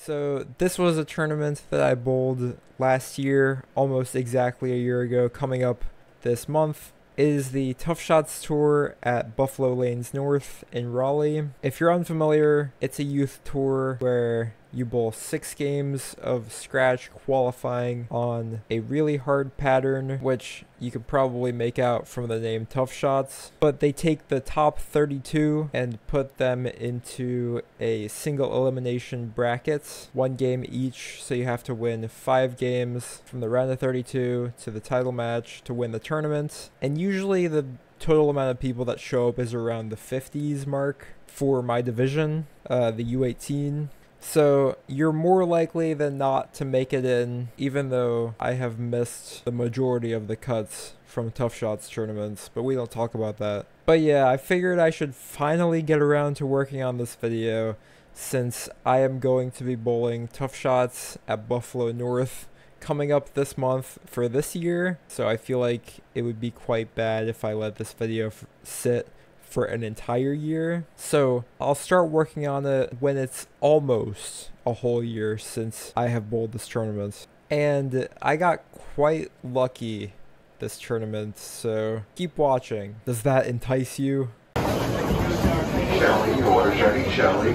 So this was a tournament that I bowled last year, almost exactly a year ago, coming up this month. It is the Tough Shots Tour at Buffaloe Lanes North in Raleigh. If you're unfamiliar, it's a youth tour where you bowl 6 games of scratch qualifying on a really hard pattern, which you could probably make out from the name Tough Shots. But they take the top 32 and put them into a single elimination bracket, 1 game each, so you have to win 5 games from the round of 32 to the title match to win the tournament. And usually the total amount of people that show up is around the 50s mark for my division, the U18. So you're more likely than not to make it in, even though I have missed the majority of the cuts from Tough Shots tournaments, but we don't talk about that. But yeah, I figured I should finally get around to working on this video since I am going to be bowling Tough Shots at Buffalo North coming up this month for this year. So I feel like it would be quite bad if I let this video sit for an entire year. So I'll start working on it when it's almost a whole year since I have bowled this tournament. And I got quite lucky this tournament, so keep watching. Does that entice you? Shelly, order's ready, Shelly.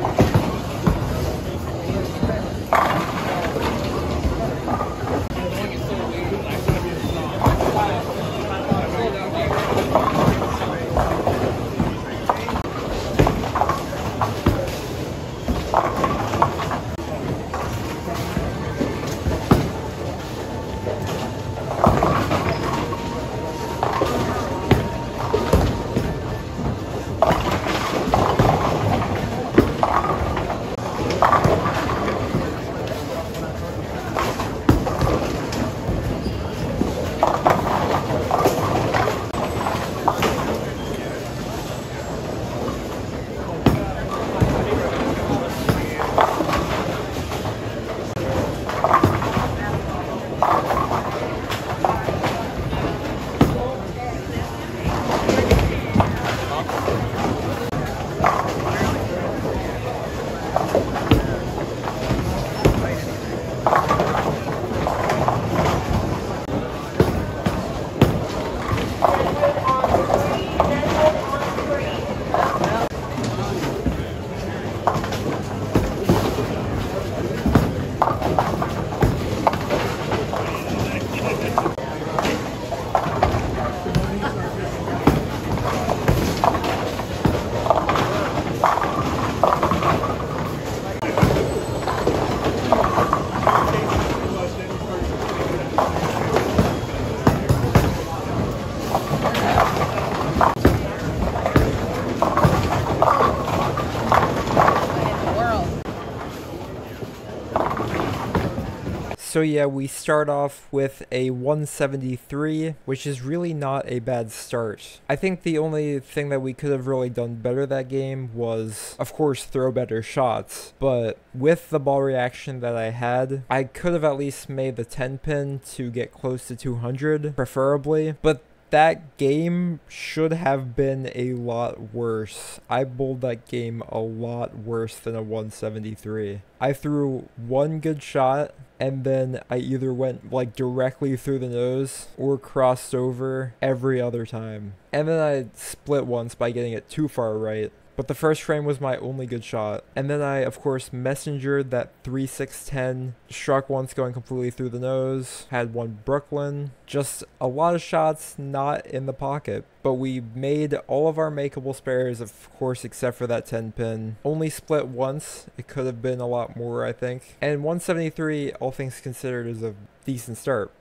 So yeah, we start off with a 173, which is really not a bad start. I think the only thing that we could have really done better that game was, of course, throw better shots. But with the ball reaction that I had, I could have at least made the 10 pin to get close to 200, preferably. But that game should have been a lot worse. I bowled that game a lot worse than a 173. I threw 1 good shot, and then I either went like directly through the nose or crossed over every other time. And then I split once by getting it too far right. But the first frame was my only good shot. And then I, of course, messengered that 3-6-10, struck once going completely through the nose, had 1 Brooklyn. Just a lot of shots not in the pocket. But we made all of our makeable spares, of course, except for that 10 pin. Only split once. It could have been a lot more, I think. And 173, all things considered, is a decent start.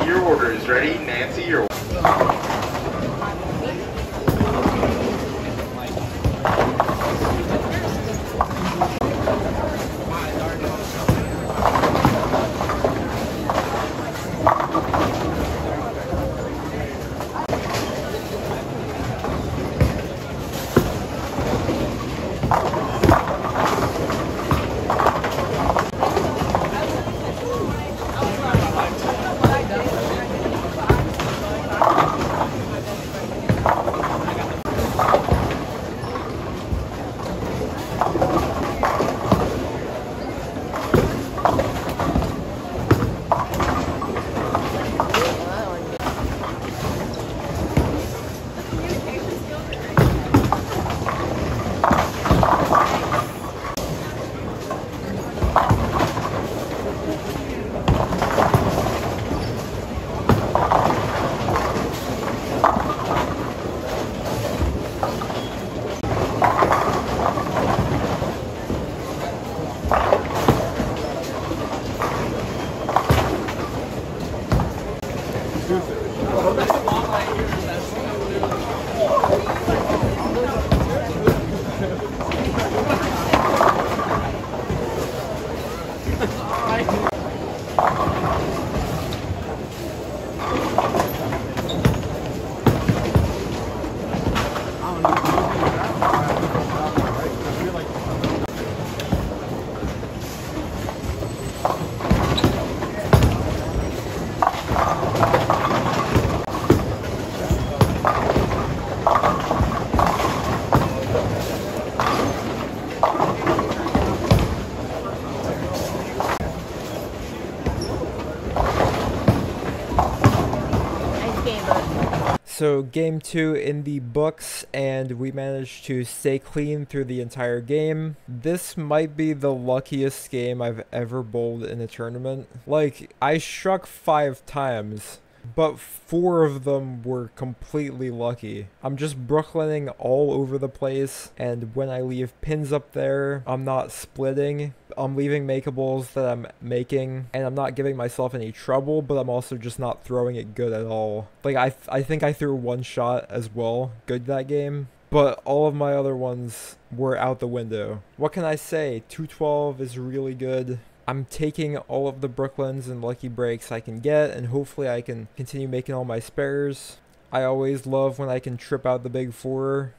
Your order is ready. Nancy, your So game 2 in the books, and we managed to stay clean through the entire game. This might be the luckiest game I've ever bowled in a tournament. Like, I struck 5 times, but 4 of them were completely lucky. I'm just brooklining all over the place, and when I leave pins up there, I'm not splitting. I'm leaving makeables that I'm making, and I'm not giving myself any trouble, but I'm also just not throwing it good at all. Like, I think I threw 1 shot as well good that game, but all of my other ones were out the window. What can I say? 212 is really good. I'm taking all of the Brooklyns and lucky breaks I can get, and hopefully I can continue making all my spares. I always love when I can trip out the big 4.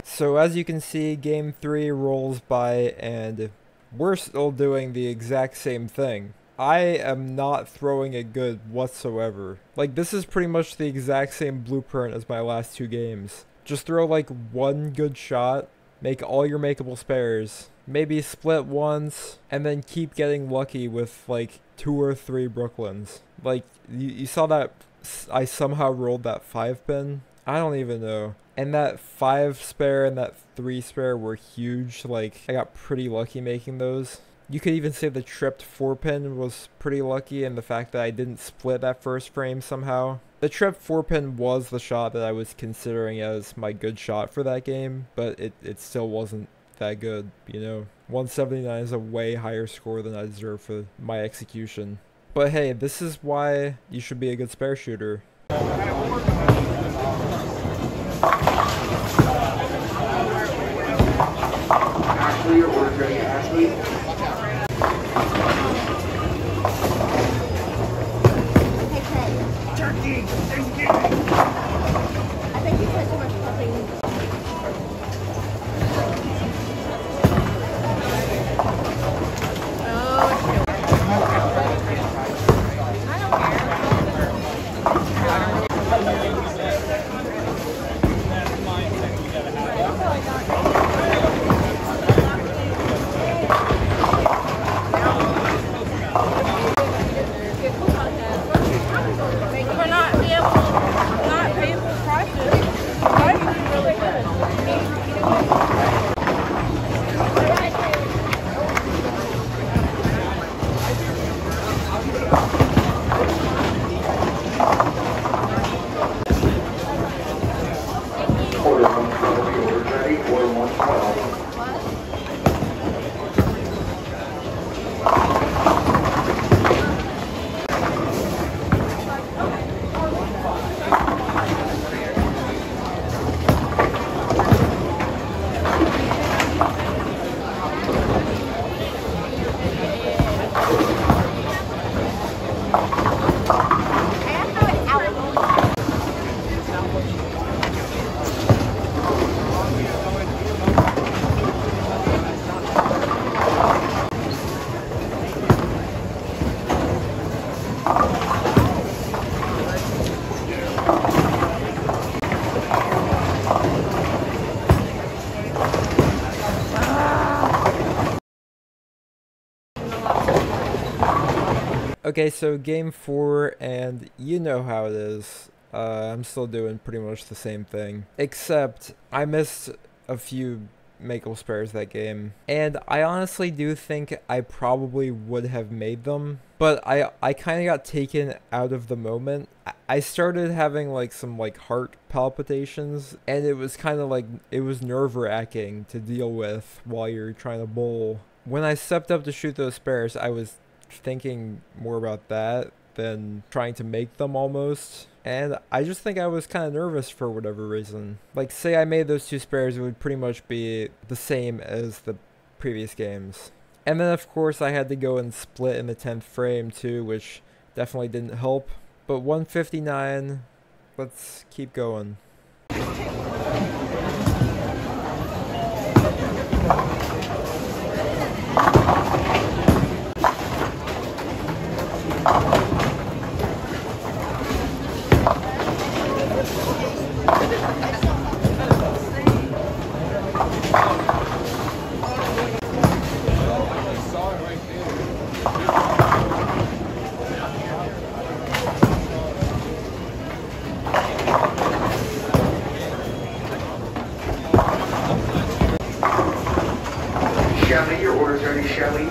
So as you can see, game 3 rolls by, and we're still doing the exact same thing. I am not throwing it good whatsoever. Like, this is pretty much the exact same blueprint as my last 2 games. Just throw like 1 good shot, make all your makeable spares, maybe split once, and then keep getting lucky with like 2 or 3 Brooklyns. Like, you saw that I somehow rolled that 5 pin? I don't even know. And that 5 spare and that 3 spare were huge. Like, I got pretty lucky making those. You could even say the tripped 4 pin was pretty lucky, and the fact that I didn't split that first frame somehow. The tripped 4 pin was the shot that I was considering as my good shot for that game, but it still wasn't that good, you know. 179 is a way higher score than I deserve for my execution. But hey, this is why you should be a good spare shooter. Ashley, your order's ready, Ashley. Turkey! Thanksgiving! Order 112, your order's ready. Order 112. Okay, so game 4, and you know how it is. I'm still doing pretty much the same thing, except I missed a few maple spares that game, and I honestly do think I probably would have made them, but I kind of got taken out of the moment. I started having like some like heart palpitations, and it was kind of like, it was nerve-wracking to deal with while you're trying to bowl. When I stepped up to shoot those spares, I was thinking more about that than trying to make them almost, and I just think I was kind of nervous for whatever reason. Like, say I made those 2 spares, it would pretty much be the same as the previous games. And then of course I had to go and split in the 10th frame too, which definitely didn't help. But 159, let's keep going. Shelly, your order's ready, Shelly.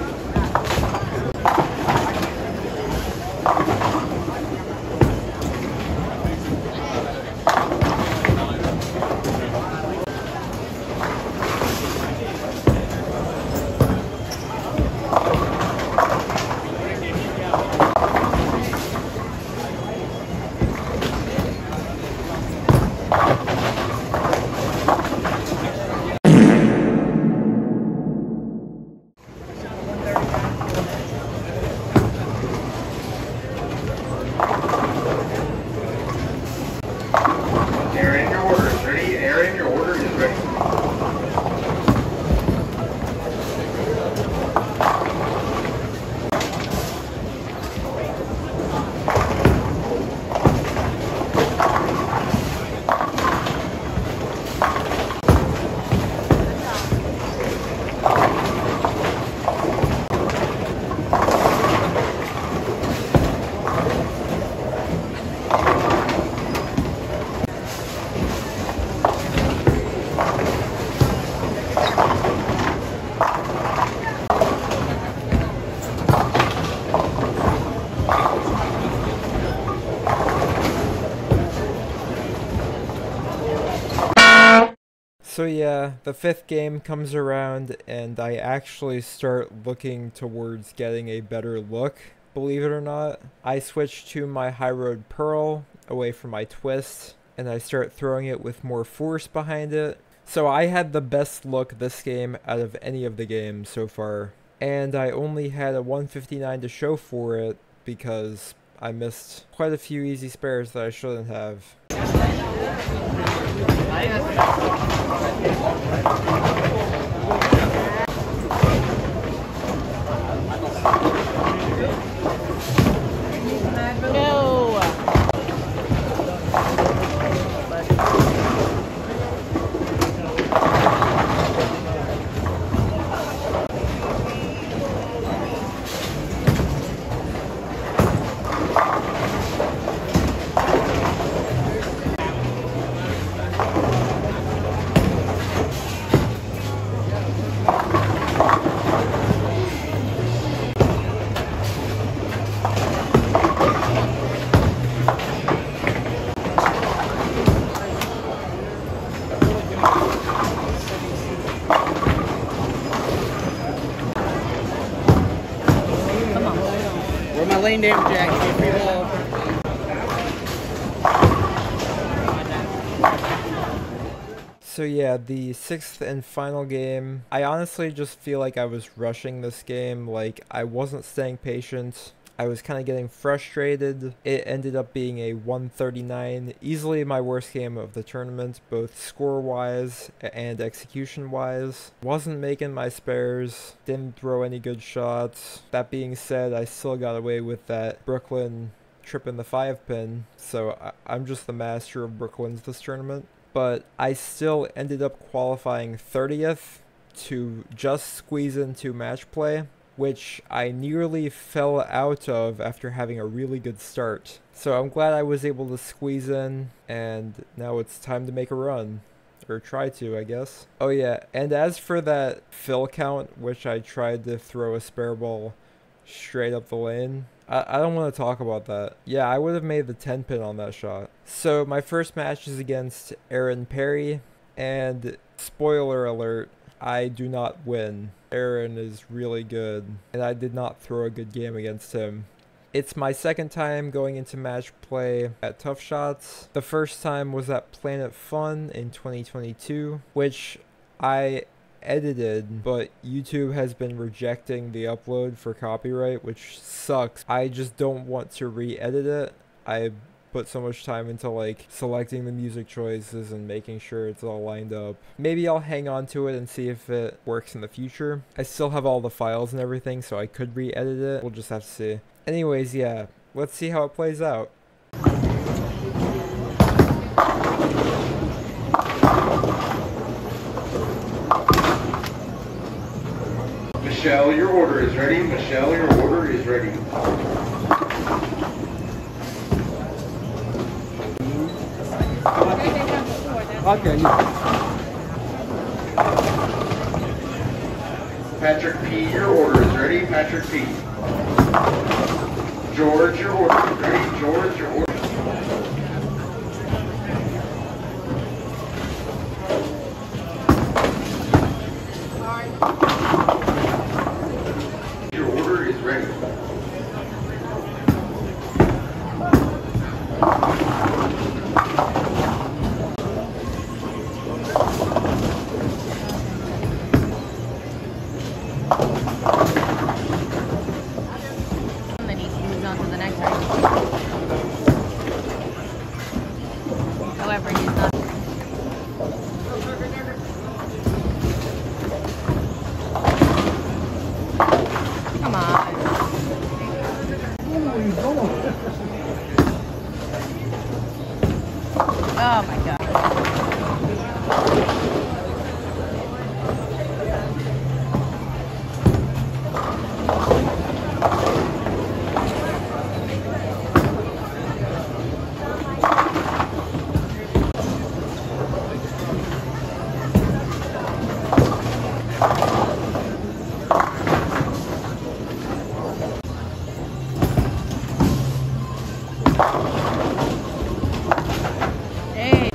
Aaron, your order is ready. Aaron, your order is ready. So yeah, the 5th game comes around and I actually start looking towards getting a better look, believe it or not. I switch to my High Road Pearl away from my twist, and I start throwing it with more force behind it. So I had the best look this game out of any of the games so far, and I only had a 159 to show for it because I missed quite a few easy spares that I shouldn't have. Come on. Where my lane damage jacket? Get free ball. So yeah, the sixth and final game, I honestly just feel like I was rushing this game, like I wasn't staying patient. I was kind of getting frustrated. It ended up being a 139, easily my worst game of the tournament, both score-wise and execution-wise. Wasn't making my spares, didn't throw any good shots. That being said, I still got away with that Brooklyn trip in the 5-pin, so I'm just the master of Brooklyns this tournament. But I still ended up qualifying 30th to just squeeze into match play, which I nearly fell out of after having a really good start. So I'm glad I was able to squeeze in, and now it's time to make a run. Or try to, I guess. Oh yeah, and as for that fill count, which I tried to throw a spare ball straight up the lane, I don't want to talk about that. Yeah, I would have made the 10-pin on that shot. So my first match is against Aaron Perry, and spoiler alert, I do not win. Aaron is really good, and I did not throw a good game against him. It's my second time going into match play at Tough Shots. The first time was at Planet Fun in 2022, which I edited, but YouTube has been rejecting the upload for copyright, which sucks. I just don't want to re-edit it. I put so much time into like selecting the music choices and making sure it's all lined up. Maybe I'll hang on to it and see if it works in the future. I still have all the files and everything, so I could re-edit it. We'll just have to see. Anyways, yeah, let's see how it plays out. Michelle, your order is ready. Michelle, your order is ready. Okay. Patrick P, your order is ready. Patrick P. George, your order is ready. George, your order. Your order is ready. And then he moves on to the next race. However, he's not. Come on. Oh my god. Hey.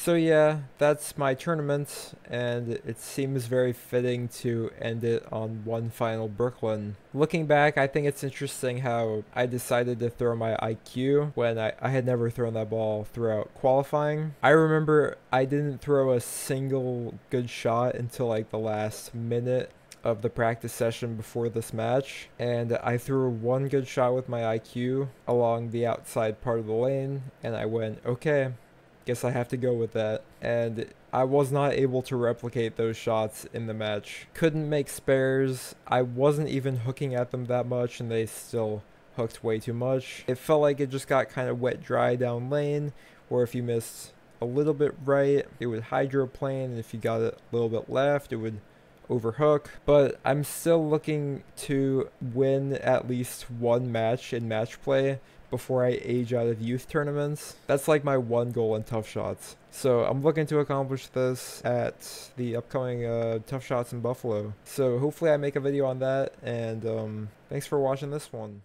So yeah, that's my tournament, and it seems very fitting to end it on one final Brooklyn. Looking back, I think it's interesting how I decided to throw my IQ when I had never thrown that ball throughout qualifying. I remember I didn't throw a single good shot until like the last minute of the practice session before this match, and I threw one good shot with my IQ along the outside part of the lane, and I went, okay, guess I have to go with that. And I was not able to replicate those shots in the match. Couldn't make spares. I wasn't even hooking at them that much, and they still hooked way too much. It felt like it just got kind of wet dry down lane, or if you missed a little bit right, it would hydroplane, and if you got it a little bit left, it would overhook. But I'm still looking to win at least one match in match play before I age out of youth tournaments. That's like my one goal in Tough Shots. So I'm looking to accomplish this at the upcoming Tough Shots in Buffalo. So hopefully I make a video on that, and thanks for watching this one.